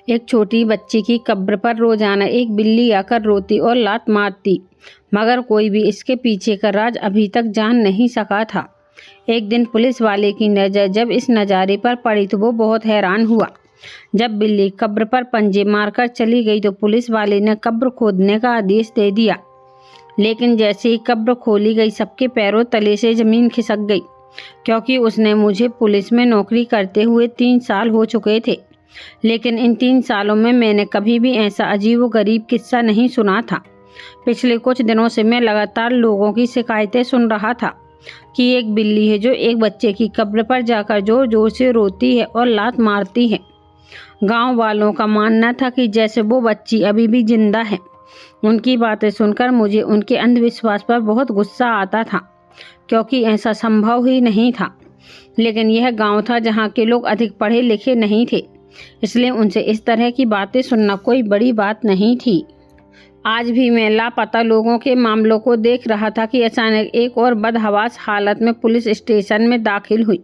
एक छोटी बच्ची की कब्र पर रोजाना एक बिल्ली आकर रोती और लात मारती, मगर कोई भी इसके पीछे का राज अभी तक जान नहीं सका था। एक दिन पुलिस वाले की नज़र जब इस नज़ारे पर पड़ी तो वो बहुत हैरान हुआ। जब बिल्ली कब्र पर पंजे मारकर चली गई तो पुलिस वाले ने कब्र खोदने का आदेश दे दिया, लेकिन जैसे ही कब्र खोली गई सबके पैरों तले से ज़मीन खिसक गई, क्योंकि उसने मुझे पुलिस में नौकरी करते हुए 3 साल हो चुके थे। लेकिन इन 3 सालों में मैंने कभी भी ऐसा अजीबोगरीब किस्सा नहीं सुना था। पिछले कुछ दिनों से मैं लगातार लोगों की शिकायतें सुन रहा था कि एक बिल्ली है जो एक बच्चे की कब्र पर जाकर जोर जोर से रोती है और लात मारती है। गांव वालों का मानना था कि जैसे वो बच्ची अभी भी जिंदा है। उनकी बातें सुनकर मुझे उनके अंधविश्वास पर बहुत गुस्सा आता था, क्योंकि ऐसा संभव ही नहीं था। लेकिन यह गांव था जहां के लोग अधिक पढ़े लिखे नहीं थे, इसलिए उनसे इस तरह की बातें सुनना कोई बड़ी बात नहीं थी। आज भी मैं लापता लोगों के मामलों को देख रहा था कि अचानक एक और बदहवास हालत में पुलिस स्टेशन में दाखिल हुई।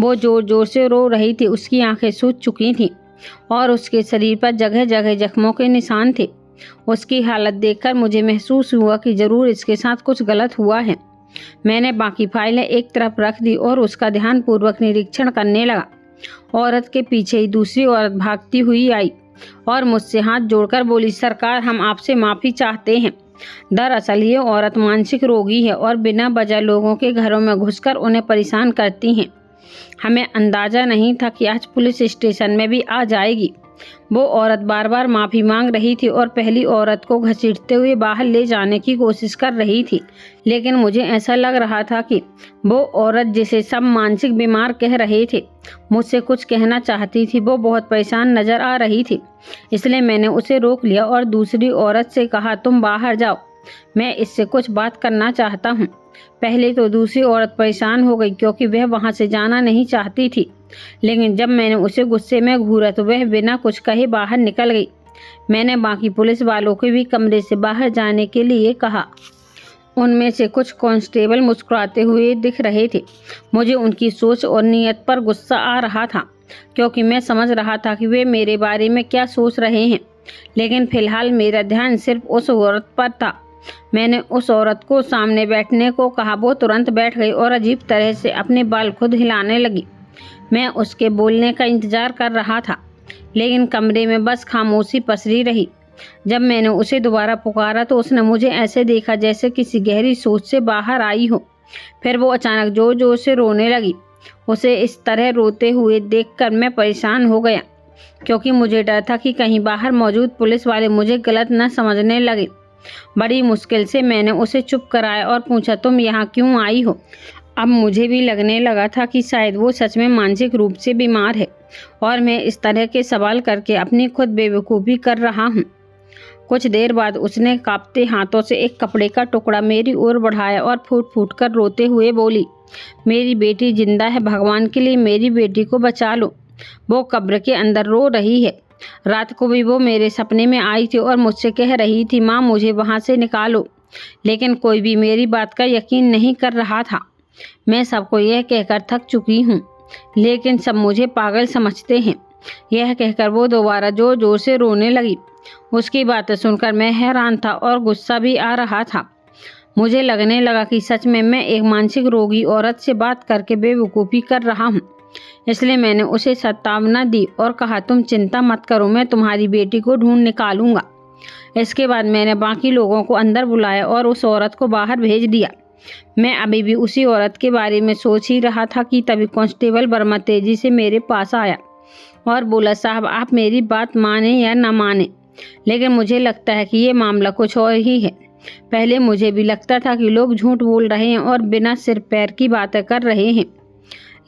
वो जोर जोर से रो रही थी, उसकी आंखें सूज चुकी थीं और उसके शरीर पर जगह जगह जख्मों के निशान थे। उसकी हालत देखकर मुझे महसूस हुआ कि ज़रूर इसके साथ कुछ गलत हुआ है। मैंने बाकी फाइलें एक तरफ रख दी और उसका ध्यानपूर्वक निरीक्षण करने लगा। औरत के पीछे ही दूसरी औरत भागती हुई आई और मुझसे हाथ जोड़कर बोली, सरकार, हम आपसे माफ़ी चाहते हैं। दरअसल ये औरत मानसिक रोगी है और बिना वजह लोगों के घरों में घुसकर उन्हें परेशान करती हैं। हमें अंदाज़ा नहीं था कि आज पुलिस स्टेशन में भी आ जाएगी। वो औरत बार बार माफ़ी मांग रही थी और पहली औरत को घसीटते हुए बाहर ले जाने की कोशिश कर रही थी, लेकिन मुझे ऐसा लग रहा था कि वो औरत, जिसे सब मानसिक बीमार कह रहे थे, मुझसे कुछ कहना चाहती थी। वो बहुत परेशान नज़र आ रही थी, इसलिए मैंने उसे रोक लिया और दूसरी औरत से कहा, तुम बाहर जाओ, मैं इससे कुछ बात करना चाहता हूँ। पहले तो दूसरी औरत परेशान हो गई क्योंकि वह वहाँ से जाना नहीं चाहती थी, लेकिन जब मैंने उसे गुस्से में घूरा तो वह बिना कुछ कहे बाहर निकल गई। मैंने बाकी पुलिस वालों को भी कमरे से बाहर जाने के लिए कहा। उनमें से कुछ कांस्टेबल मुस्कुराते हुए दिख रहे थे। मुझे उनकी सोच और नीयत पर गुस्सा आ रहा था, क्योंकि मैं समझ रहा था कि वे मेरे बारे में क्या सोच रहे हैं। लेकिन फिलहाल मेरा ध्यान सिर्फ उस औरत पर था। मैंने उस औरत को सामने बैठने को कहा। वो तुरंत बैठ गई और अजीब तरह से अपने बाल खुद हिलाने लगी। मैं उसके बोलने का इंतजार कर रहा था, लेकिन कमरे में बस खामोशी पसरी रही। जब मैंने उसे दोबारा पुकारा तो उसने मुझे ऐसे देखा जैसे किसी गहरी सोच से बाहर आई हो। फिर वो अचानक जोर जोर से रोने लगी। उसे इस तरह रोते हुए देखकर मैं परेशान हो गया, क्योंकि मुझे डर था कि कहीं बाहर मौजूद पुलिस वाले मुझे गलत न समझने लगे। बड़ी मुश्किल से मैंने उसे चुप कराया और पूछा, तुम यहाँ क्यों आई हो? अब मुझे भी लगने लगा था कि शायद वो सच में मानसिक रूप से बीमार है और मैं इस तरह के सवाल करके अपनी खुद बेवकूफ़ी कर रहा हूँ। कुछ देर बाद उसने कांपते हाथों से एक कपड़े का टुकड़ा मेरी ओर बढ़ाया और फूट फूट कर रोते हुए बोली, मेरी बेटी जिंदा है, भगवान के लिए मेरी बेटी को बचा लो। वो कब्र के अंदर रो रही है। रात को भी वो मेरे सपने में आई थी और मुझसे कह रही थी, माँ मुझे वहाँ से निकालो। लेकिन कोई भी मेरी बात का यकीन नहीं कर रहा था। मैं सबको यह कहकर थक चुकी हूँ, लेकिन सब मुझे पागल समझते हैं। यह कहकर वो दोबारा जोर जोर से रोने लगी। उसकी बातें सुनकर मैं हैरान था और गुस्सा भी आ रहा था। मुझे लगने लगा कि सच में मैं एक मानसिक रोगी औरत से बात करके बेवकूफ़ी कर रहा हूँ। इसलिए मैंने उसे सत्तावना दी और कहा, तुम चिंता मत करो, मैं तुम्हारी बेटी को ढूंढ निकालूंगा। इसके बाद मैंने बाकी लोगों को अंदर बुलाया और उस औरत को बाहर भेज दिया। मैं अभी भी उसी औरत के बारे में सोच ही रहा था कि तभी कांस्टेबल वर्मा तेजी से मेरे पास आया और बोला, साहब आप मेरी बात माने या ना माने, लेकिन मुझे लगता है कि ये मामला कुछ और ही है। पहले मुझे भी लगता था कि लोग झूठ बोल रहे हैं और बिना सिर पैर की बातें कर रहे हैं,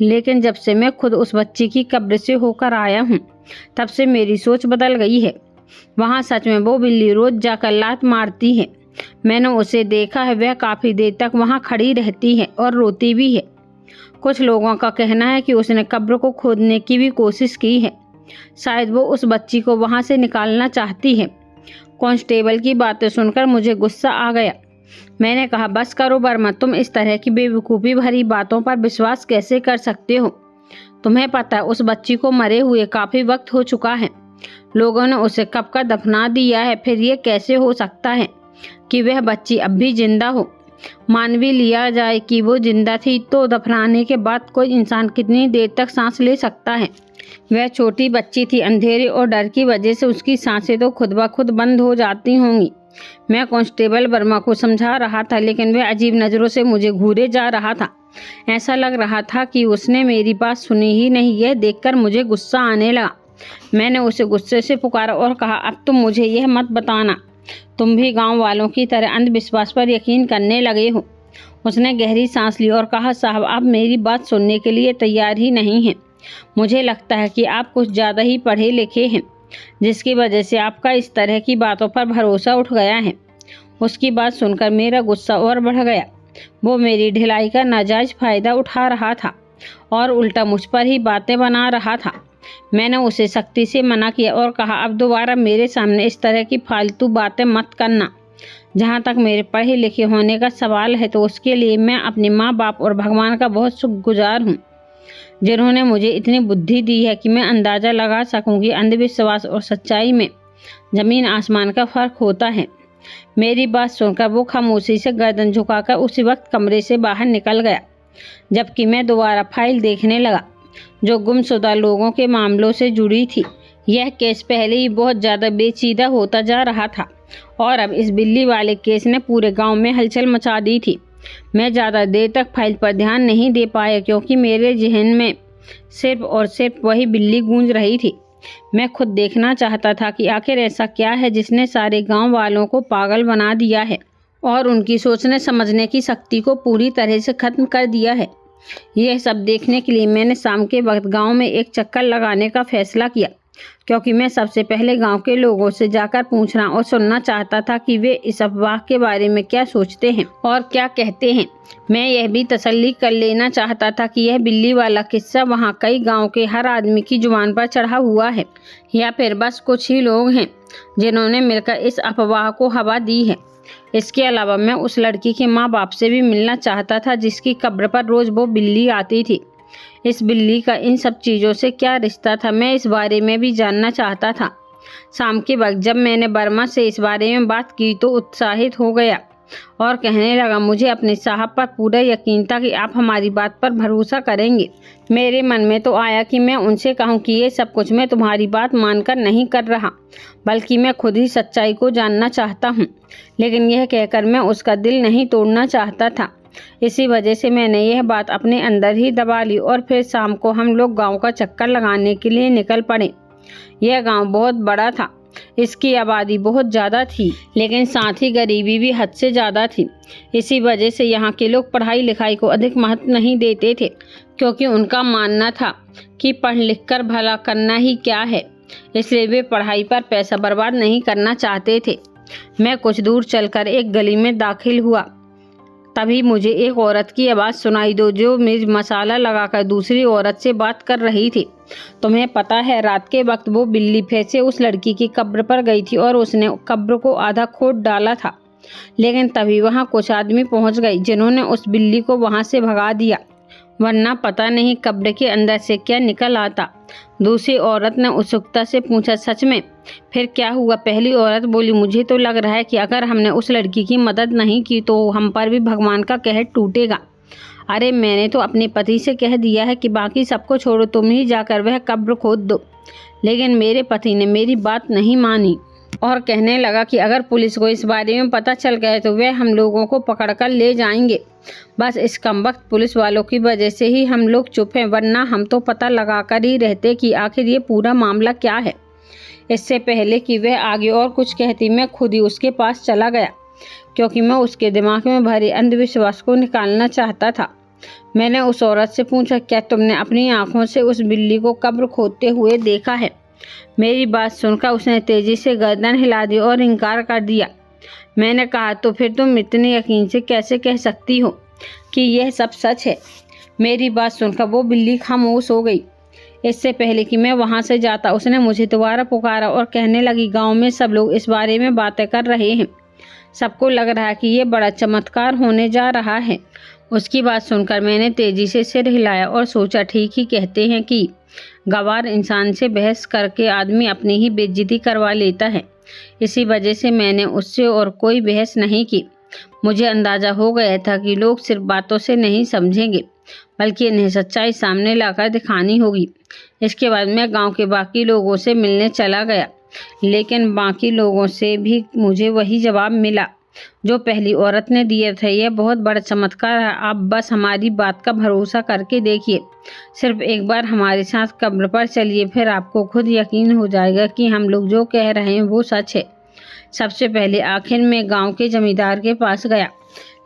लेकिन जब से मैं खुद उस बच्ची की कब्र से होकर आया हूँ तब से मेरी सोच बदल गई है। वहाँ सच में वो बिल्ली रोज जाकर लात मारती है। मैंने उसे देखा है, वह काफ़ी देर तक वहाँ खड़ी रहती है और रोती भी है। कुछ लोगों का कहना है कि उसने कब्र को खोदने की भी कोशिश की है। शायद वो उस बच्ची को वहाँ से निकालना चाहती है। कांस्टेबल की बातें सुनकर मुझे गुस्सा आ गया। मैंने कहा, बस करो वर्मा, तुम इस तरह की बेवकूफ़ी भरी बातों पर विश्वास कैसे कर सकते हो? तुम्हें पता है उस बच्ची को मरे हुए काफ़ी वक्त हो चुका है। लोगों ने उसे कब का दफना दिया है, फिर ये कैसे हो सकता है कि वह बच्ची अब भी जिंदा हो। मान भी लिया जाए कि वो जिंदा थी तो दफनाने के बाद कोई इंसान कितनी देर तक सांस ले सकता है। वह छोटी बच्ची थी, अंधेरे और डर की वजह से उसकी सांसें तो खुद ब खुद बंद हो जाती होंगी। मैं कांस्टेबल वर्मा को समझा रहा था, लेकिन वह अजीब नज़रों से मुझे घूरे जा रहा था। ऐसा लग रहा था कि उसने मेरी बात सुनी ही नहीं। यह देखकर मुझे गुस्सा आने लगा। मैंने उसे गुस्से से पुकारा और कहा, अब तुम मुझे यह मत बताना तुम भी गांव वालों की तरह अंधविश्वास पर यकीन करने लगे हो। उसने गहरी सांस ली और कहा, साहब आप मेरी बात सुनने के लिए तैयार ही नहीं हैं। मुझे लगता है कि आप कुछ ज़्यादा ही पढ़े लिखे हैं, जिसकी वजह से आपका इस तरह की बातों पर भरोसा उठ गया है। उसकी बात सुनकर मेरा गुस्सा और बढ़ गया। वो मेरी ढिलाई का नाजायज फ़ायदा उठा रहा था और उल्टा मुझ पर ही बातें बना रहा था। मैंने उसे सख्ती से मना किया और कहा, अब दोबारा मेरे सामने इस तरह की फालतू बातें मत करना। जहाँ तक मेरे पढ़े लिखे होने का सवाल है तो उसके लिए मैं अपने माँ बाप और भगवान का बहुत शुक्रगुजार हूँ, जिन्होंने मुझे इतनी बुद्धि दी है कि मैं अंदाज़ा लगा सकूं कि अंधविश्वास और सच्चाई में ज़मीन आसमान का फ़र्क होता है। मेरी बात सुनकर वो खामोशी से गर्दन झुकाकर उसी वक्त कमरे से बाहर निकल गया, जबकि मैं दोबारा फाइल देखने लगा जो गुमशुदा लोगों के मामलों से जुड़ी थी। यह केस पहले ही बहुत ज़्यादा पेचीदा होता जा रहा था और अब इस बिल्ली वाले केस ने पूरे गांव में हलचल मचा दी थी। मैं ज़्यादा देर तक फाइल पर ध्यान नहीं दे पाया, क्योंकि मेरे जहन में सिर्फ और सिर्फ वही बिल्ली गूंज रही थी। मैं खुद देखना चाहता था कि आखिर ऐसा क्या है जिसने सारे गांव वालों को पागल बना दिया है और उनकी सोचने समझने की शक्ति को पूरी तरह से ख़त्म कर दिया है। यह सब देखने के लिए मैंने शाम के वक्त गांव में एक चक्कर लगाने का फैसला किया, क्योंकि मैं सबसे पहले गांव के लोगों से जाकर पूछना और सुनना चाहता था कि वे इस अफवाह के बारे में क्या सोचते हैं और क्या कहते हैं। मैं यह भी तसल्ली कर लेना चाहता था कि यह बिल्ली वाला किस्सा वहां कई गांव के हर आदमी की जुबान पर चढ़ा हुआ है या फिर बस कुछ ही लोग हैं जिन्होंने मिलकर इस अफवाह को हवा दी है। इसके अलावा मैं उस लड़की के माँ बाप से भी मिलना चाहता था जिसकी कब्र पर रोज़ वो बिल्ली आती थी। इस बिल्ली का इन सब चीज़ों से क्या रिश्ता था, मैं इस बारे में भी जानना चाहता था। शाम के वक्त जब मैंने वर्मा से इस बारे में बात की तो उत्साहित हो गया और कहने लगा, मुझे अपने साहब पर पूरा यकीन था कि आप हमारी बात पर भरोसा करेंगे। मेरे मन में तो आया कि मैं उनसे कहूं कि ये सब कुछ मैं तुम्हारी बात मानकर नहीं कर रहा, बल्कि मैं खुद ही सच्चाई को जानना चाहता हूं। लेकिन यह कहकर मैं उसका दिल नहीं तोड़ना चाहता था। इसी वजह से मैंने यह बात अपने अंदर ही दबा ली और फिर शाम को हम लोग गांव का चक्कर लगाने के लिए निकल पड़े। यह गांव बहुत बड़ा था, इसकी आबादी बहुत ज़्यादा थी, लेकिन साथ ही गरीबी भी हद से ज़्यादा थी। इसी वजह से यहाँ के लोग पढ़ाई लिखाई को अधिक महत्व नहीं देते थे, क्योंकि उनका मानना था कि पढ़ लिख कर भला करना ही क्या है, इसलिए वे पढ़ाई पर पैसा बर्बाद नहीं करना चाहते थे। मैं कुछ दूर चलकर एक गली में दाखिल हुआ, तभी मुझे एक औरत की आवाज़ सुनाई दो जो मिर्च मसाला लगाकर दूसरी औरत से बात कर रही थी। तुम्हें पता है, रात के वक्त वो बिल्ली फिर से उस लड़की की कब्र पर गई थी और उसने कब्र को आधा खोद डाला था, लेकिन तभी वहाँ कुछ आदमी पहुँच गए जिन्होंने उस बिल्ली को वहाँ से भगा दिया, वरना पता नहीं कब्र के अंदर से क्या निकल आता। दूसरी औरत ने उत्सुकता से पूछा, सच में? फिर क्या हुआ? पहली औरत बोली, मुझे तो लग रहा है कि अगर हमने उस लड़की की मदद नहीं की तो हम पर भी भगवान का कहर टूटेगा। अरे मैंने तो अपने पति से कह दिया है कि बाकी सबको छोड़ो, तुम ही जाकर वह कब्र खोद दो। लेकिन मेरे पति ने मेरी बात नहीं मानी और कहने लगा कि अगर पुलिस को इस बारे में पता चल गया तो वे हम लोगों को पकड़कर ले जाएंगे। बस इस कमबख्त पुलिस वालों की वजह से ही हम लोग चुप हैं, वरना हम तो पता लगा कर ही रहते कि आखिर ये पूरा मामला क्या है। इससे पहले कि वह आगे और कुछ कहती, मैं खुद ही उसके पास चला गया, क्योंकि मैं उसके दिमाग में भरे अंधविश्वास को निकालना चाहता था। मैंने उस औरत से पूछा, क्या तुमने अपनी आंखों से उस बिल्ली को कब्र खोदते हुए देखा है? मेरी बात सुनकर उसने तेजी से गर्दन हिला दी और इनकार कर दिया। मैंने कहा, तो फिर तुम इतने यकीन से कैसे कह सकती हो कि यह सब सच है? मेरी बात सुनकर वो बिल्ली खामोश हो गई। इससे पहले कि मैं वहाँ से जाता उसने मुझे दोबारा पुकारा और कहने लगी, गांव में सब लोग इस बारे में बातें कर रहे हैं, सबको लग रहा है कि ये बड़ा चमत्कार होने जा रहा है। उसकी बात सुनकर मैंने तेजी से सिर हिलाया और सोचा, ठीक ही कहते हैं कि गवार इंसान से बहस करके आदमी अपनी ही बेइज्जती करवा लेता है। इसी वजह से मैंने उससे और कोई बहस नहीं की। मुझे अंदाज़ा हो गया था कि लोग सिर्फ बातों से नहीं समझेंगे, बल्कि इन्हें सच्चाई सामने लाकर दिखानी होगी। इसके बाद मैं गांव के बाकी लोगों से मिलने चला गया, लेकिन बाकी लोगों से भी मुझे वही जवाब मिला जो पहली औरत ने दिया था। यह बहुत बड़ा चमत्कार है। आप बस हमारी बात का भरोसा करके देखिए। सिर्फ एक बार हमारे साथ कब्र पर चलिए, फिर आपको खुद यकीन हो जाएगा कि हम लोग जो कह रहे हैं वो सच है। सबसे पहले आखिर में गांव के जमींदार के पास गया,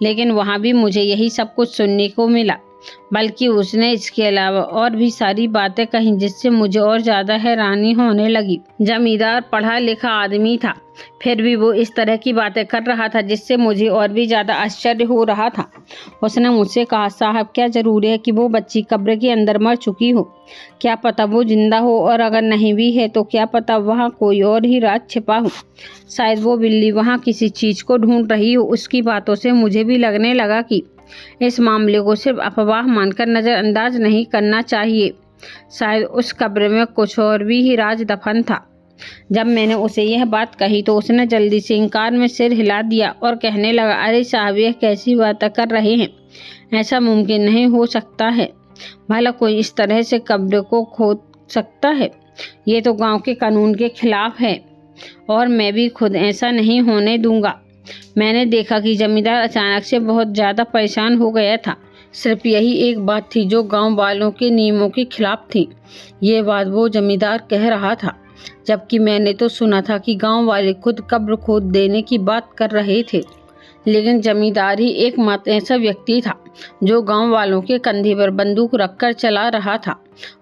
लेकिन वहां भी मुझे यही सब कुछ सुनने को मिला, बल्कि उसने इसके अलावा और भी सारी बातें कही जिससे मुझे और ज़्यादा हैरानी होने लगी। जमींदार पढ़ा लिखा आदमी था, फिर भी वो इस तरह की बातें कर रहा था जिससे मुझे और भी ज़्यादा आश्चर्य हो रहा था। उसने मुझसे कहा, साहब क्या ज़रूरी है कि वो बच्ची कब्र के अंदर मर चुकी हो? क्या पता वो जिंदा हो, और अगर नहीं भी है तो क्या पता वहाँ कोई और ही राज छिपा हो। शायद वो बिल्ली वहाँ किसी चीज़ को ढूंढ रही हो। उसकी बातों से मुझे भी लगने लगा कि इस मामले को सिर्फ अफवाह मानकर नज़रअंदाज नहीं करना चाहिए। शायद उस कब्र में कुछ और भी ही राज दफन था। जब मैंने उसे यह बात कही तो उसने जल्दी से इनकार में सिर हिला दिया और कहने लगा, अरे साहब यह कैसी बातें कर रहे हैं, ऐसा मुमकिन नहीं हो सकता है। भला कोई इस तरह से कब्र को खोद सकता है? ये तो गांव के कानून के खिलाफ है और मैं भी खुद ऐसा नहीं होने दूंगा। मैंने देखा कि जमींदार अचानक से बहुत ज़्यादा परेशान हो गया था। सिर्फ यही एक बात थी जो गांव वालों के नियमों के खिलाफ थी। ये बात वो जमींदार कह रहा था, जबकि मैंने तो सुना था कि गांव वाले खुद कब्र खोद देने की बात कर रहे थे। लेकिन जमींदार ही एकमात्र ऐसा व्यक्ति था जो गांव वालों के कंधे पर बंदूक रखकर चला रहा था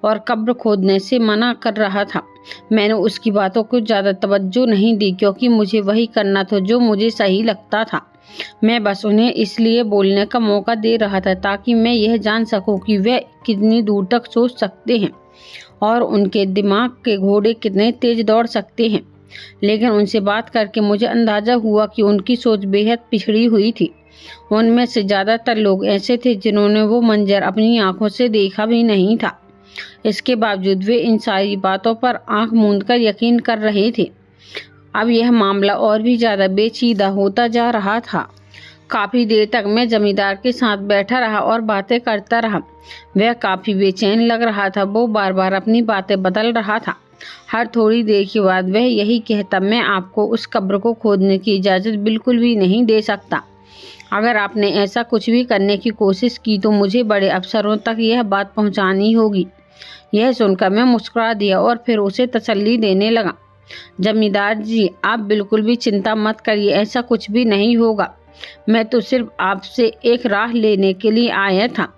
और कब्र खोदने से मना कर रहा था। मैंने उसकी बातों को ज़्यादा तवज्जो नहीं दी, क्योंकि मुझे वही करना था जो मुझे सही लगता था। मैं बस उन्हें इसलिए बोलने का मौका दे रहा था ताकि मैं यह जान सकूं कि वे कितनी दूर तक सोच सकते हैं और उनके दिमाग के घोड़े कितने तेज दौड़ सकते हैं। लेकिन उनसे बात करके मुझे अंदाज़ा हुआ कि उनकी सोच बेहद पिछड़ी हुई थी। उनमें से ज़्यादातर लोग ऐसे थे जिन्होंने वो मंजर अपनी आंखों से देखा भी नहीं था। इसके बावजूद वे इन सारी बातों पर आंख मूंदकर यकीन कर रहे थे। अब यह मामला और भी ज़्यादा पेचीदा होता जा रहा था। काफ़ी देर तक मैं जमींदार के साथ बैठा रहा और बातें करता रहा। वह काफ़ी बेचैन लग रहा था। वो बार बार अपनी बातें बदल रहा था। हर थोड़ी देर के बाद वह यही कहता, मैं आपको उस कब्र को खोदने की इजाज़त बिल्कुल भी नहीं दे सकता। अगर आपने ऐसा कुछ भी करने की कोशिश की तो मुझे बड़े अफसरों तक यह बात पहुंचानी होगी। यह सुनकर मैं मुस्कुरा दिया और फिर उसे तसल्ली देने लगा, जमींदार जी आप बिल्कुल भी चिंता मत करिए, ऐसा कुछ भी नहीं होगा। मैं तो सिर्फ आपसे एक राह लेने के लिए आया था।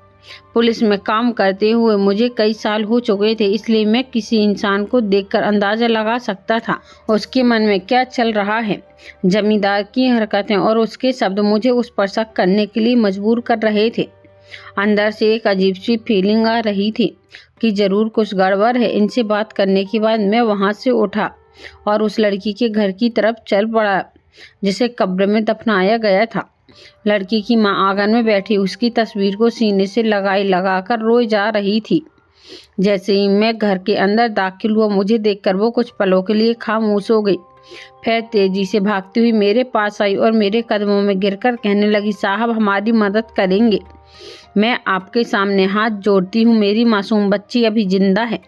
पुलिस में काम करते हुए मुझे कई साल हो चुके थे, इसलिए मैं किसी इंसान को देखकर अंदाज़ा लगा सकता था उसके मन में क्या चल रहा है। जमींदार की हरकतें और उसके शब्द मुझे उस पर शक करने के लिए मजबूर कर रहे थे। अंदर से एक अजीब सी फीलिंग आ रही थी कि ज़रूर कुछ गड़बड़ है। इनसे बात करने के बाद मैं वहाँ से उठा और उस लड़की के घर की तरफ चल पड़ा जिसे कब्र में दफनाया गया था। लड़की की माँ आंगन में बैठी उसकी तस्वीर को सीने से लगाकर रोए जा रही थी। जैसे ही मैं घर के अंदर दाखिल हुआ, मुझे देखकर वो कुछ पलों के लिए खामोश हो गई। फिर तेजी से भागती हुई मेरे पास आई और मेरे कदमों में गिरकर कहने लगी, साहब हमारी मदद करेंगे? मैं आपके सामने हाथ जोड़ती हूँ, मेरी मासूम बच्ची अभी जिंदा है।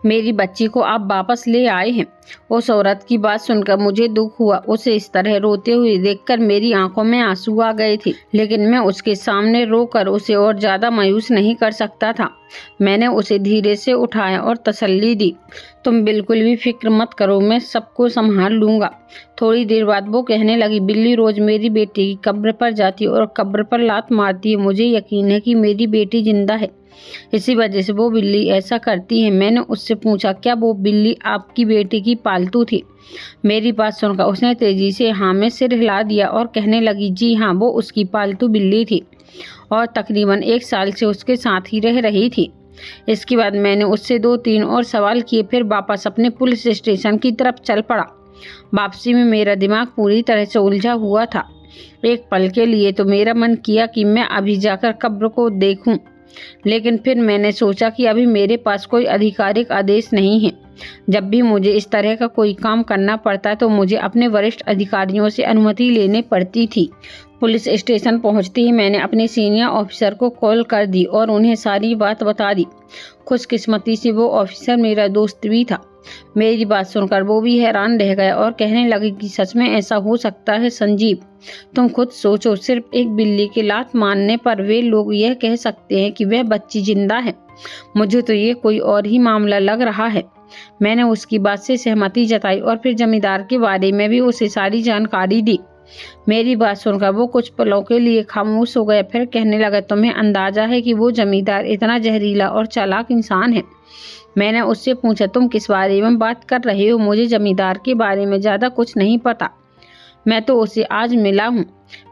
मेरी बच्ची को आप वापस ले आए हैं। उस औरत की बात सुनकर मुझे दुख हुआ। उसे इस तरह रोते हुए देखकर मेरी आंखों में आंसू आ गए थे, लेकिन मैं उसके सामने रोकर उसे और ज़्यादा मायूस नहीं कर सकता था। मैंने उसे धीरे से उठाया और तसल्ली दी, तुम बिल्कुल भी फिक्र मत करो, मैं सबको संभाल लूँगा। थोड़ी देर बाद वो कहने लगी, बिल्ली रोज़ मेरी बेटी की कब्र पर जाती है और कब्र पर लात मारती है। मुझे यकीन है कि मेरी बेटी जिंदा है, इसी वजह से वो बिल्ली ऐसा करती है। मैंने उससे पूछा, क्या वो बिल्ली आपकी बेटी की पालतू थी? मेरी बात सुनकर उसने तेजी से हाँ में सिर हिला दिया और कहने लगी, जी हाँ, वो उसकी पालतू बिल्ली थी और तकरीबन 1 साल से उसके साथ ही रह रही थी। इसके बाद मैंने उससे 2-3 और सवाल किए, फिर वापस अपने पुलिस स्टेशन की तरफ चल पड़ा। वापसी में मेरा दिमाग पूरी तरह से उलझा हुआ था। एक पल के लिए तो मेरा मन किया कि मैं अभी जाकर कब्र को देखूं, लेकिन फिर मैंने सोचा कि अभी मेरे पास कोई आधिकारिक आदेश नहीं है। जब भी मुझे इस तरह का कोई काम करना पड़ता तो मुझे अपने वरिष्ठ अधिकारियों से अनुमति लेनी पड़ती थी। पुलिस स्टेशन पहुंचते ही मैंने अपने सीनियर ऑफिसर को कॉल कर दी और उन्हें सारी बात बता दी। खुशकिस्मती से वो ऑफिसर मेरा दोस्त भी था। मेरी बात सुनकर वो भी हैरान रह गया और कहने लगे कि सच में ऐसा हो सकता है संजीव? तुम खुद सोचो, सिर्फ एक बिल्ली की लात मारने पर वे लोग यह कह सकते हैं कि वह बच्ची जिंदा है। मुझे तो ये कोई और ही मामला लग रहा है। मैंने उसकी बात से सहमति जताई और फिर जमींदार के बारे में भी उसे सारी जानकारी दी। मेरी बात सुनकर वो कुछ पलों के लिए खामोश हो गया, फिर कहने लगा, तुम्हें अंदाजा है कि वो जमींदार इतना जहरीला और चालाक इंसान है? मैंने उससे पूछा, तुम किस बारे में बात कर रहे हो? मुझे जमींदार के बारे में ज़्यादा कुछ नहीं पता, मैं तो उसे आज मिला हूँ।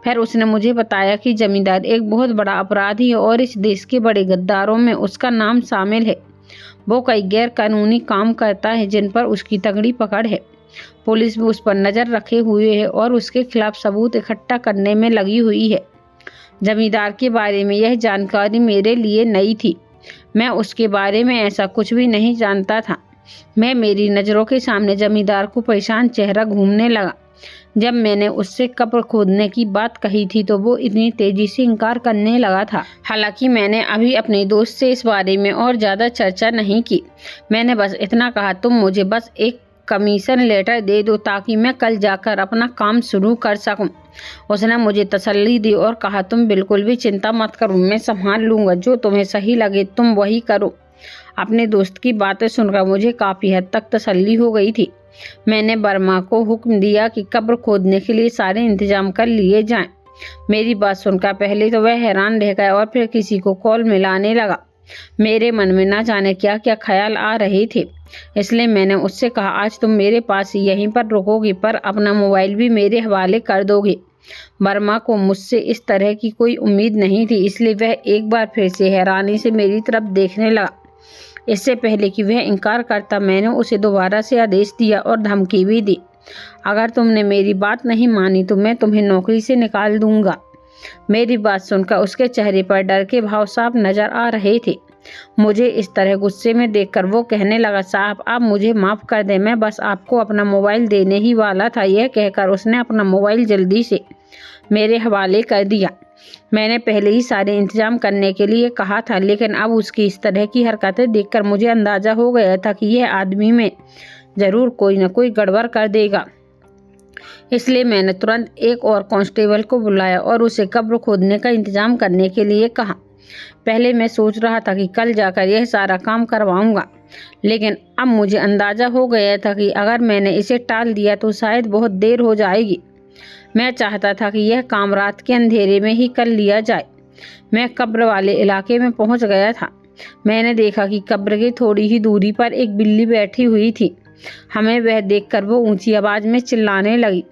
फिर उसने मुझे बताया कि जमींदार एक बहुत बड़ा अपराधी है और इस देश के बड़े गद्दारों में उसका नाम शामिल है। वो कई गैर कानूनी काम करता है जिन पर उसकी तगड़ी पकड़ है। पुलिस भी उस पर नज़र रखे हुए है और उसके खिलाफ सबूत इकट्ठा करने में लगी हुई है। जमींदार के बारे में यह जानकारी मेरे लिए नई थी। मैं उसके बारे में ऐसा कुछ भी नहीं जानता था। मेरी नज़रों के सामने जमींदार को परेशान चेहरा घूमने लगा। जब मैंने उससे कब्र खोदने की बात कही थी तो वो इतनी तेजी से इनकार करने लगा था। हालांकि मैंने अभी अपने दोस्त से इस बारे में और ज़्यादा चर्चा नहीं की। मैंने बस इतना कहा, तुम मुझे बस एक कमीशन लेटर दे दो ताकि मैं कल जाकर अपना काम शुरू कर सकूं। उसने मुझे तसल्ली दी और कहा, तुम बिल्कुल भी चिंता मत करो, मैं संभाल लूँगा। जो तुम्हें सही लगे तुम वही करो। अपने दोस्त की बातें सुनकर मुझे काफ़ी हद तक तसल्ली हो गई थी। मैंने वर्मा को हुक्म दिया कि कब्र खोदने के लिए सारे इंतजाम कर लिए जाएं। मेरी बात सुनकर पहले तो वह हैरान रह गया और फिर किसी को कॉल मिलाने लगा। मेरे मन में ना जाने क्या क्या ख्याल आ रहे थे, इसलिए मैंने उससे कहा, आज तुम मेरे पास यहीं पर रुकोगे पर अपना मोबाइल भी मेरे हवाले कर दोगे। वर्मा को मुझसे इस तरह की कोई उम्मीद नहीं थी, इसलिए वह एक बार फिर से हैरानी से मेरी तरफ देखने लगा। इससे पहले कि वह इनकार करता, मैंने उसे दोबारा से आदेश दिया और धमकी भी दी, अगर तुमने मेरी बात नहीं मानी तो मैं तुम्हें नौकरी से निकाल दूंगा। मेरी बात सुनकर उसके चेहरे पर डर के भाव साफ नजर आ रहे थे। मुझे इस तरह गुस्से में देखकर वो कहने लगा, साहब आप मुझे माफ़ कर दें, मैं बस आपको अपना मोबाइल देने ही वाला था। यह कहकर उसने अपना मोबाइल जल्दी से मेरे हवाले कर दिया। मैंने पहले ही सारे इंतजाम करने के लिए कहा था, लेकिन अब उसकी इस तरह की हरकतें देखकर मुझे अंदाज़ा हो गया था कि यह आदमी में ज़रूर कोई न कोई गड़बड़ कर देगा। इसलिए मैंने तुरंत एक और कांस्टेबल को बुलाया और उसे कब्र खोदने का इंतजाम करने के लिए कहा। पहले मैं सोच रहा था कि कल जाकर यह सारा काम करवाऊंगा, लेकिन अब मुझे अंदाज़ा हो गया था कि अगर मैंने इसे टाल दिया तो शायद बहुत देर हो जाएगी। मैं चाहता था कि यह काम रात के अंधेरे में ही कर लिया जाए। मैं कब्र वाले इलाके में पहुंच गया था। मैंने देखा कि कब्र की थोड़ी ही दूरी पर एक बिल्ली बैठी हुई थी। हमें वह देखकर वो ऊंची आवाज़ में चिल्लाने लगी।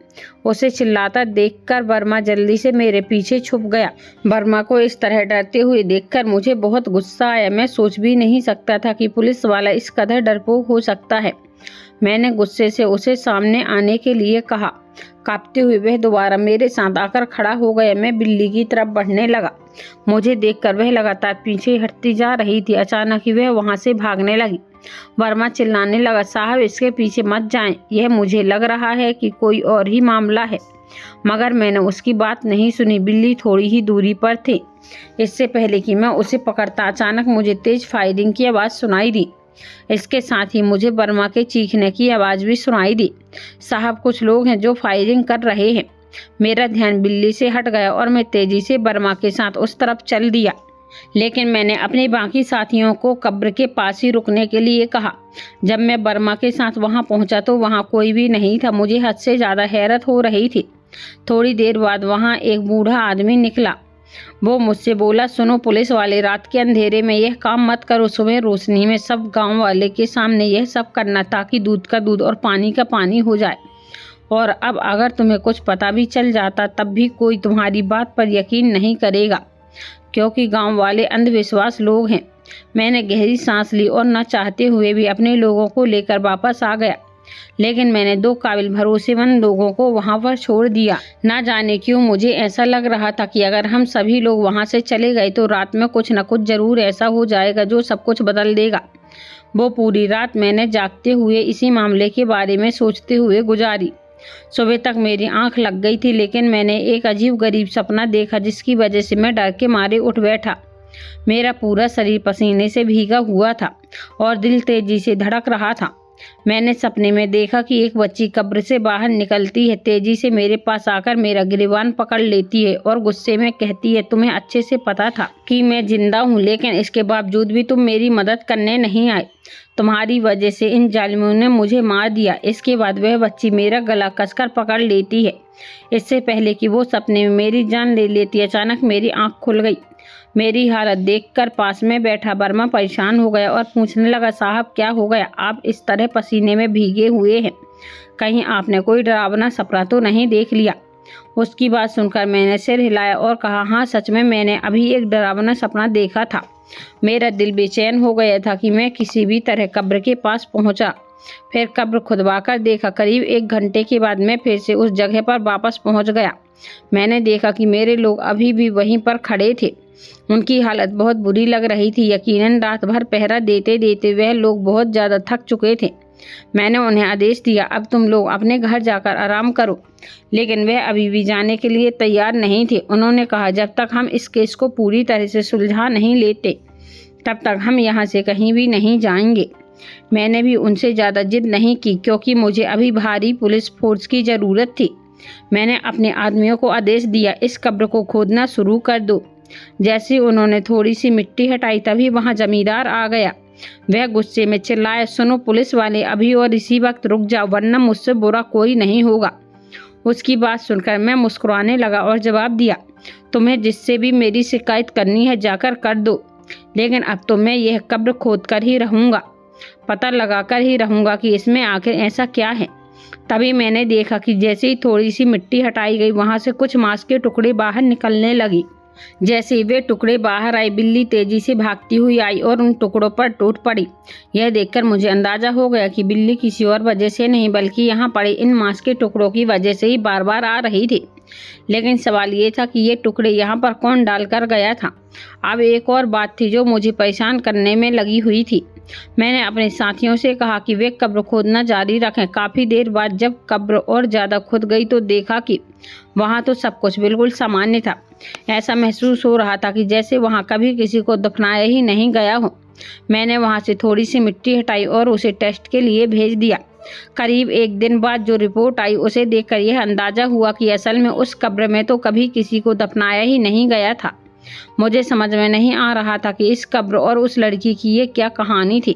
उसे चिल्लाता देखकर वर्मा जल्दी से मेरे पीछे छुप गया। वर्मा को इस तरह डरते हुए देखकर मुझे बहुत गुस्सा आया। मैं सोच भी नहीं सकता था कि पुलिस वाला इस कदर डरपोक हो सकता है। मैंने गुस्से से उसे सामने आने के लिए कहा। कांपते हुए वह दोबारा मेरे साथ आकर खड़ा हो गया। मैं बिल्ली की तरफ बढ़ने लगा। मुझे देखकर वह लगातार पीछे हटती जा रही थी। अचानक ही वह वहां से भागने लगी। वर्मा चिल्लाने लगा, साहब इसके पीछे मत जाएं, यह मुझे लग रहा है कि कोई और ही मामला है। मगर मैंने उसकी बात नहीं सुनी। बिल्ली थोड़ी ही दूरी पर थी। इससे पहले कि मैं उसे पकड़ता, अचानक मुझे तेज फायरिंग की आवाज़ सुनाई दी। इसके साथ ही मुझे वर्मा के चीखने की आवाज़ भी सुनाई दी। साहब कुछ लोग हैं जो फायरिंग कर रहे हैं। मेरा ध्यान बिल्ली से हट गया और मैं तेजी से वर्मा के साथ उस तरफ चल दिया, लेकिन मैंने अपने बाकी साथियों को कब्र के पास ही रुकने के लिए कहा। जब मैं वर्मा के साथ वहां पहुंचा तो वहां कोई भी नहीं था। मुझे हद से ज़्यादा हैरत हो रही थी। थोड़ी देर बाद वहां एक बूढ़ा आदमी निकला। वो मुझसे बोला, सुनो पुलिस वाले, रात के अंधेरे में यह काम मत करो। सुबह रोशनी में सब गांव वाले के सामने यह सब करना ताकि दूध का दूध और पानी का पानी हो जाए। और अब अगर तुम्हें कुछ पता भी चल जाता तब भी कोई तुम्हारी बात पर यकीन नहीं करेगा, क्योंकि गांव वाले अंधविश्वास लोग हैं। मैंने गहरी सांस ली और न चाहते हुए भी अपने लोगों को लेकर वापस आ गया। लेकिन मैंने 2 काबिल भरोसेमंद लोगों को वहां पर छोड़ दिया। ना जाने क्यों मुझे ऐसा लग रहा था कि अगर हम सभी लोग वहां से चले गए तो रात में कुछ न कुछ जरूर ऐसा हो जाएगा जो सब कुछ बदल देगा। वो पूरी रात मैंने जागते हुए इसी मामले के बारे में सोचते हुए गुजारी। सुबह तक मेरी आंख लग गई थी, लेकिन मैंने एक अजीब गरीब सपना देखा जिसकी वजह से मैं डर के मारे उठ बैठा। मेरा पूरा शरीर पसीने से भीगा हुआ था और दिल तेजी से धड़क रहा था। मैंने सपने में देखा कि एक बच्ची कब्र से बाहर निकलती है, तेजी से मेरे पास आकर मेरा गिरबान पकड़ लेती है और गुस्से में कहती है, तुम्हें अच्छे से पता था कि मैं जिंदा हूँ, लेकिन इसके बावजूद भी तुम मेरी मदद करने नहीं आए। तुम्हारी वजह से इन जालिमों ने मुझे मार दिया। इसके बाद वह बच्ची मेरा गला कसकर पकड़ लेती है। इससे पहले कि वो सपने में मेरी जान ले लेती, अचानक मेरी आंख खुल गई। मेरी हालत देखकर पास में बैठा वर्मा परेशान हो गया और पूछने लगा, साहब क्या हो गया? आप इस तरह पसीने में भीगे हुए हैं, कहीं आपने कोई डरावना सपना तो नहीं देख लिया? उसकी बात सुनकर मैंने सिर हिलाया और कहा, हाँ सच में मैंने अभी एक डरावना सपना देखा था। मेरा दिल बेचैन हो गया था कि मैं किसी भी तरह कब्र के पास पहुंचा। फिर कब्र खुदवा कर देखा। करीब 1 घंटे के बाद मैं फिर से उस जगह पर वापस पहुंच गया। मैंने देखा कि मेरे लोग अभी भी वहीं पर खड़े थे। उनकी हालत बहुत बुरी लग रही थी। यकीनन रात भर पहरा देते देते वह लोग बहुत ज़्यादा थक चुके थे। मैंने उन्हें आदेश दिया, अब तुम लोग अपने घर जाकर आराम करो, लेकिन वह अभी भी जाने के लिए तैयार नहीं थे। उन्होंने कहा, जब तक हम इस केस को पूरी तरह से सुलझा नहीं लेते तब तक हम यहाँ से कहीं भी नहीं जाएंगे। मैंने भी उनसे ज़्यादा जिद नहीं की, क्योंकि मुझे अभी भारी पुलिस फोर्स की ज़रूरत थी। मैंने अपने आदमियों को आदेश दिया, इस कब्र को खोदना शुरू कर दो। जैसे उन्होंने थोड़ी सी मिट्टी हटाई तभी वहां जमींदार आ गया। वह गुस्से में चिल्लाया, सुनो पुलिस वाले, अभी और इसी वक्त रुक जाओ, वरना मुझसे बुरा कोई नहीं होगा। उसकी बात सुनकर मैं मुस्कुराने लगा और जवाब दिया, तुम्हें जिससे भी मेरी शिकायत करनी है जाकर कर दो, लेकिन अब तो मैं यह कब्र खोद कर ही रहूँगा, पता लगा कर ही रहूँगा कि इसमें आखिर ऐसा क्या है। तभी मैंने देखा कि जैसे ही थोड़ी सी मिट्टी हटाई गई, वहां से कुछ मांस के टुकड़े बाहर निकलने लगी। जैसे ही वे टुकड़े बाहर आए, बिल्ली तेजी से भागती हुई आई और उन टुकड़ों पर टूट पड़ी। यह देखकर मुझे अंदाजा हो गया कि बिल्ली किसी और वजह से नहीं, बल्कि यहाँ पड़े इन मांस के टुकड़ों की वजह से ही बार बार आ रही थी। लेकिन सवाल ये था कि ये टुकड़े यहाँ पर कौन डाल कर गया था। अब एक और बात थी जो मुझे परेशान करने में लगी हुई थी। मैंने अपने साथियों से कहा कि वे कब्र खोदना जारी रखें। काफ़ी देर बाद जब कब्र और ज़्यादा खुद गई तो देखा कि वहाँ तो सब कुछ बिल्कुल सामान्य था। ऐसा महसूस हो रहा था कि जैसे वहाँ कभी किसी को दफनाया ही नहीं गया हो। मैंने वहाँ से थोड़ी सी मिट्टी हटाई और उसे टेस्ट के लिए भेज दिया। करीब 1 दिन बाद जो रिपोर्ट आई उसे देखकर यह अंदाज़ा हुआ कि असल में उस कब्र में तो कभी किसी को दफनाया ही नहीं गया था। मुझे समझ में नहीं आ रहा था कि इस कब्र और उस लड़की की ये क्या कहानी थी।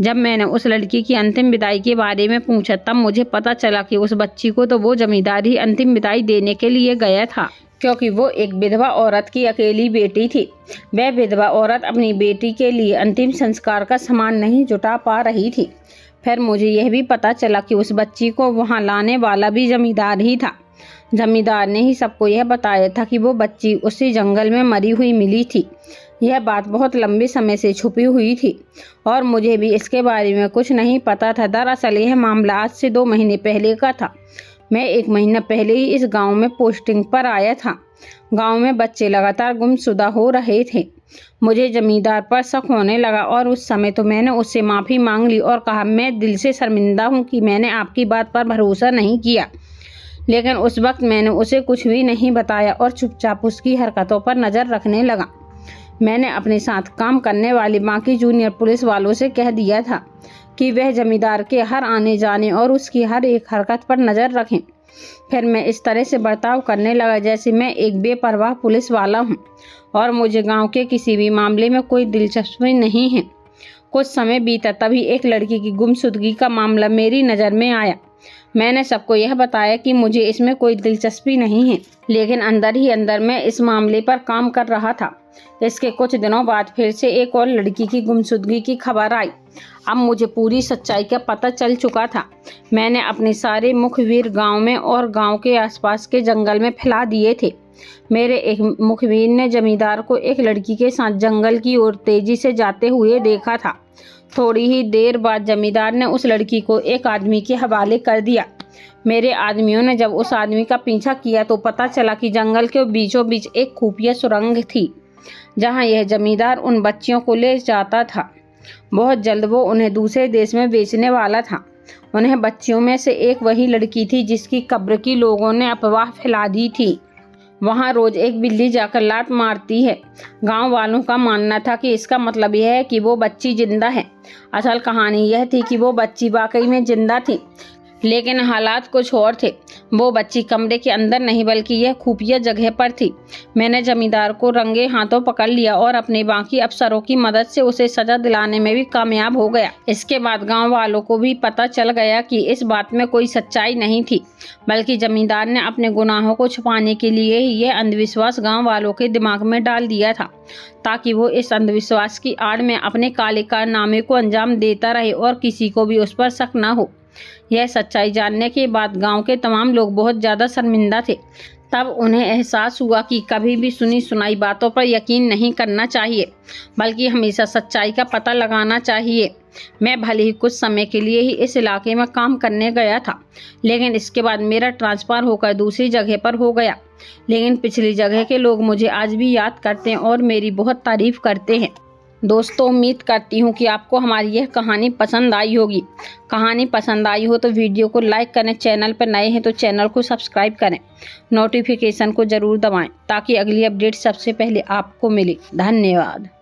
जब मैंने उस लड़की की अंतिम विदाई के बारे में पूछा तब मुझे पता चला कि उस बच्ची को तो वो जमींदार ही अंतिम विदाई देने के लिए गया था, क्योंकि वो एक विधवा औरत की अकेली बेटी थी। वह विधवा औरत अपनी बेटी के लिए अंतिम संस्कार का सामान नहीं जुटा पा रही थी। फिर मुझे यह भी पता चला कि उस बच्ची को वहाँ लाने वाला भी जमींदार ही था। जमींदार ने ही सबको यह बताया था कि वो बच्ची उसी जंगल में मरी हुई मिली थी। यह बात बहुत लंबे समय से छुपी हुई थी और मुझे भी इसके बारे में कुछ नहीं पता था। दरअसल यह मामला आज से 2 महीने पहले का था। मैं 1 महीना पहले ही इस गांव में पोस्टिंग पर आया था। गांव में बच्चे लगातार गुमशुदा हो रहे थे। मुझे जमींदार पर शक होने लगा और उस समय तो मैंने उससे माफ़ी मांग ली और कहा, मैं दिल से शर्मिंदा हूँ कि मैंने आपकी बात पर भरोसा नहीं किया। लेकिन उस वक्त मैंने उसे कुछ भी नहीं बताया और चुपचाप उसकी हरकतों पर नज़र रखने लगा। मैंने अपने साथ काम करने वाले बाकी जूनियर पुलिस वालों से कह दिया था कि वह जमींदार के हर आने जाने और उसकी हर एक हरकत पर नज़र रखें। फिर मैं इस तरह से बर्ताव करने लगा जैसे मैं एक बेपरवाह पुलिस वाला हूँ और मुझे गांव के किसी भी मामले में कोई दिलचस्पी नहीं है। कुछ समय बीता तभी एक लड़की की गुमशुदगी का मामला मेरी नज़र में आया। मैंने सबको यह बताया कि मुझे इसमें कोई दिलचस्पी नहीं है, लेकिन अंदर ही अंदर मैं इस मामले पर काम कर रहा था। इसके कुछ दिनों बाद फिर से एक और लड़की की गुमशुदगी की खबर आई। अब मुझे पूरी सच्चाई का पता चल चुका था। मैंने अपने सारे मुखबिर गांव में और गांव के आसपास के जंगल में फैला दिए थे। मेरे एक मुखबिर ने जमींदार को एक लड़की के साथ जंगल की ओर तेजी से जाते हुए देखा था। थोड़ी ही देर बाद जमींदार ने उस लड़की को एक आदमी के हवाले कर दिया। मेरे आदमियों ने जब उस आदमी का पीछा किया तो पता चला कि जंगल के बीचों बीच एक खुफिया सुरंग थी, जहां यह जमींदार उन बच्चियों को ले जाता था। बहुत जल्द वो उन्हें दूसरे देश में बेचने वाला था। उन्हें बच्चियों में से एक वही लड़की थी जिसकी कब्र की लोगों ने अफवाह फैला दी थी। वहाँ रोज एक बिल्ली जाकर लात मारती है। गांव वालों का मानना था कि इसका मतलब यह है कि वो बच्ची जिंदा है। असल कहानी यह थी कि वो बच्ची वाकई में जिंदा थी, लेकिन हालात कुछ और थे। वो बच्ची कमरे के अंदर नहीं बल्कि यह खुफिया जगह पर थी। मैंने जमींदार को रंगे हाथों पकड़ लिया और अपने बाकी अफसरों की मदद से उसे सजा दिलाने में भी कामयाब हो गया। इसके बाद गांव वालों को भी पता चल गया कि इस बात में कोई सच्चाई नहीं थी, बल्कि जमींदार ने अपने गुनाहों को छुपाने के लिए ही यह अंधविश्वास गाँव वालों के दिमाग में डाल दिया था, ताकि वो इस अंधविश्वास की आड़ में अपने काले कारनामे को अंजाम देता रहे और किसी को भी उस पर शक न हो। यह सच्चाई जानने के बाद गांव के तमाम लोग बहुत ज़्यादा शर्मिंदा थे। तब उन्हें एहसास हुआ कि कभी भी सुनी सुनाई बातों पर यकीन नहीं करना चाहिए, बल्कि हमेशा सच्चाई का पता लगाना चाहिए। मैं भले ही कुछ समय के लिए ही इस इलाके में काम करने गया था, लेकिन इसके बाद मेरा ट्रांसफ़र होकर दूसरी जगह पर हो गया। लेकिन पिछली जगह के लोग मुझे आज भी याद करते हैं और मेरी बहुत तारीफ़ करते हैं। दोस्तों, उम्मीद करती हूँ कि आपको हमारी यह कहानी पसंद आई होगी। कहानी पसंद आई हो तो वीडियो को लाइक करें, चैनल पर नए हैं तो चैनल को सब्सक्राइब करें, नोटिफिकेशन को ज़रूर दबाएं ताकि अगली अपडेट सबसे पहले आपको मिले। धन्यवाद।